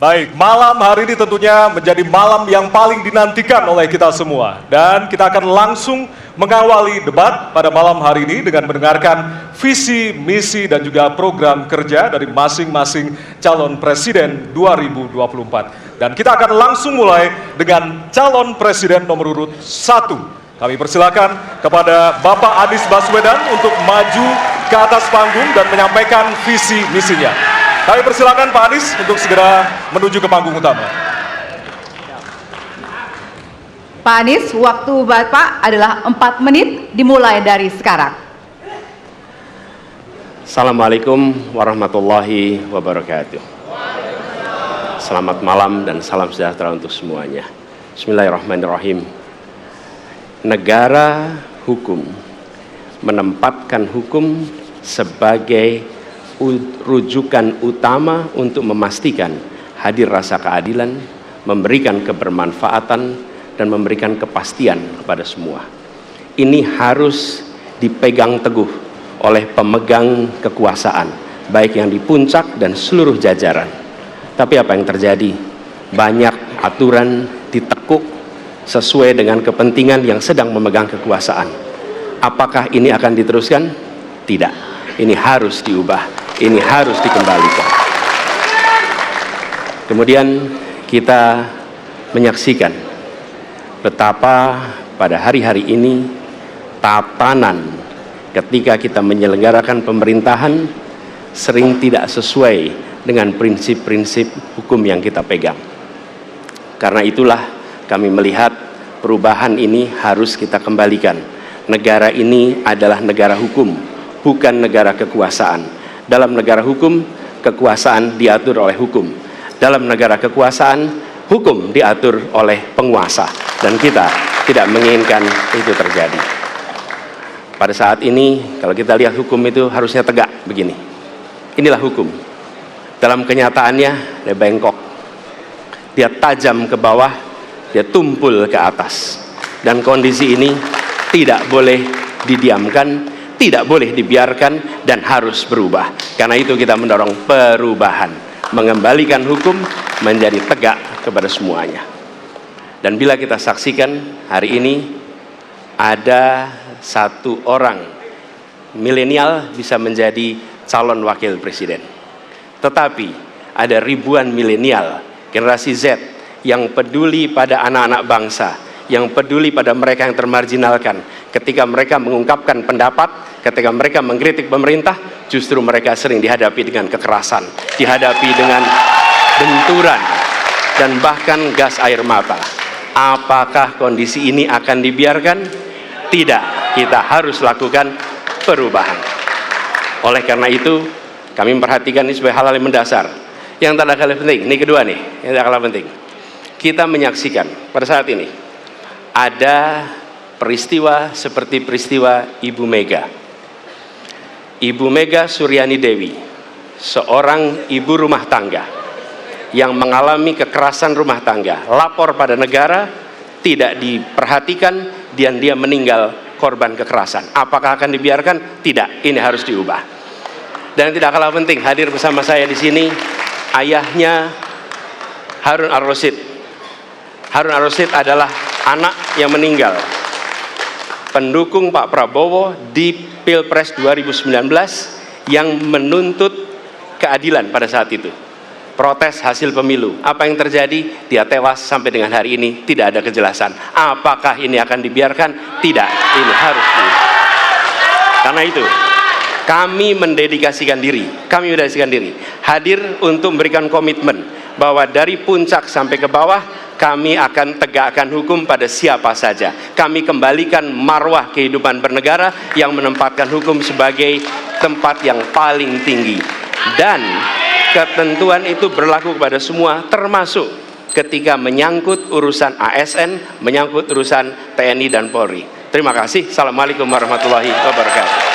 Baik, malam hari ini tentunya menjadi malam yang paling dinantikan oleh kita semua. Dan kita akan langsung mengawali debat pada malam hari ini dengan mendengarkan visi, misi, dan juga program kerja dari masing-masing calon presiden 2024. Dan kita akan langsung mulai dengan calon presiden nomor urut 1. Kami persilakan kepada Bapak Anies Baswedan untuk maju ke atas panggung dan menyampaikan visi misinya. Kami persilakan Pak Anies untuk segera menuju ke panggung utama. Pak Anies, waktu Bapak adalah 4 menit dimulai dari sekarang. Assalamualaikum warahmatullahi wabarakatuh. Selamat malam dan salam sejahtera untuk semuanya. Bismillahirrahmanirrahim. Negara hukum menempatkan hukum sebagai rujukan utama untuk memastikan hadir rasa keadilan, memberikan kebermanfaatan, dan memberikan kepastian kepada semua. Ini harus dipegang teguh oleh pemegang kekuasaan, baik yang di puncak dan seluruh jajaran. Tapi apa yang terjadi? Banyak aturan ditekuk sesuai dengan kepentingan yang sedang memegang kekuasaan. Apakah ini akan diteruskan? Tidak. Ini harus diubah, ini harus dikembalikan. Kemudian kita menyaksikan betapa pada hari-hari ini tatanan ketika kita menyelenggarakan pemerintahan sering tidak sesuai dengan prinsip-prinsip hukum yang kita pegang. Karena itulah kami melihat perubahan ini harus kita kembalikan. Negara ini adalah negara hukum, bukan negara kekuasaan. Dalam negara hukum, kekuasaan diatur oleh hukum. Dalam negara kekuasaan, hukum diatur oleh penguasa. Dan kita tidak menginginkan itu terjadi. Pada saat ini, kalau kita lihat hukum itu harusnya tegak begini. Inilah hukum. Dalam kenyataannya, dia bengkok. Dia tajam ke bawah, dia tumpul ke atas. Dan kondisi ini tidak boleh didiamkan, tidak boleh dibiarkan, dan harus berubah. Karena itu kita mendorong perubahan, mengembalikan hukum menjadi tegak kepada semuanya. Dan bila kita saksikan hari ini ada satu orang milenial bisa menjadi calon wakil presiden, tetapi ada ribuan milenial generasi Z yang peduli pada anak-anak bangsa, yang peduli pada mereka yang termarginalkan. Ketika mereka mengungkapkan pendapat, ketika mereka mengkritik pemerintah, justru mereka sering dihadapi dengan kekerasan, dihadapi dengan benturan, dan bahkan gas air mata. Apakah kondisi ini akan dibiarkan? Tidak, kita harus lakukan perubahan. Oleh karena itu, kami memperhatikan ini sebagai hal-hal yang mendasar. Yang tak kalah penting, ini kedua nih, yang tak kalah penting. Kita menyaksikan pada saat ini ada peristiwa seperti peristiwa Ibu Mega. Ibu Mega Suryani Dewi, seorang ibu rumah tangga yang mengalami kekerasan rumah tangga, lapor pada negara, tidak diperhatikan, dan dia meninggal korban kekerasan. Apakah akan dibiarkan? Tidak, ini harus diubah. Dan tidak kalah penting, hadir bersama saya di sini ayahnya Harun Ar-Rasyid. Harun Ar-Rasyid adalah anak yang meninggal, pendukung Pak Prabowo di Pilpres 2019 yang menuntut keadilan pada saat itu, protes hasil pemilu. Apa yang terjadi? Dia tewas. Sampai dengan hari ini tidak ada kejelasan. Apakah ini akan dibiarkan? Tidak, ini harus diubah. Karena itu kami mendedikasikan diri hadir untuk memberikan komitmen bahwa dari puncak sampai ke bawah kami akan tegakkan hukum pada siapa saja. Kami kembalikan marwah kehidupan bernegara yang menempatkan hukum sebagai tempat yang paling tinggi. Dan ketentuan itu berlaku kepada semua, termasuk ketika menyangkut urusan ASN, menyangkut urusan TNI dan Polri. Terima kasih. Assalamualaikum warahmatullahi wabarakatuh.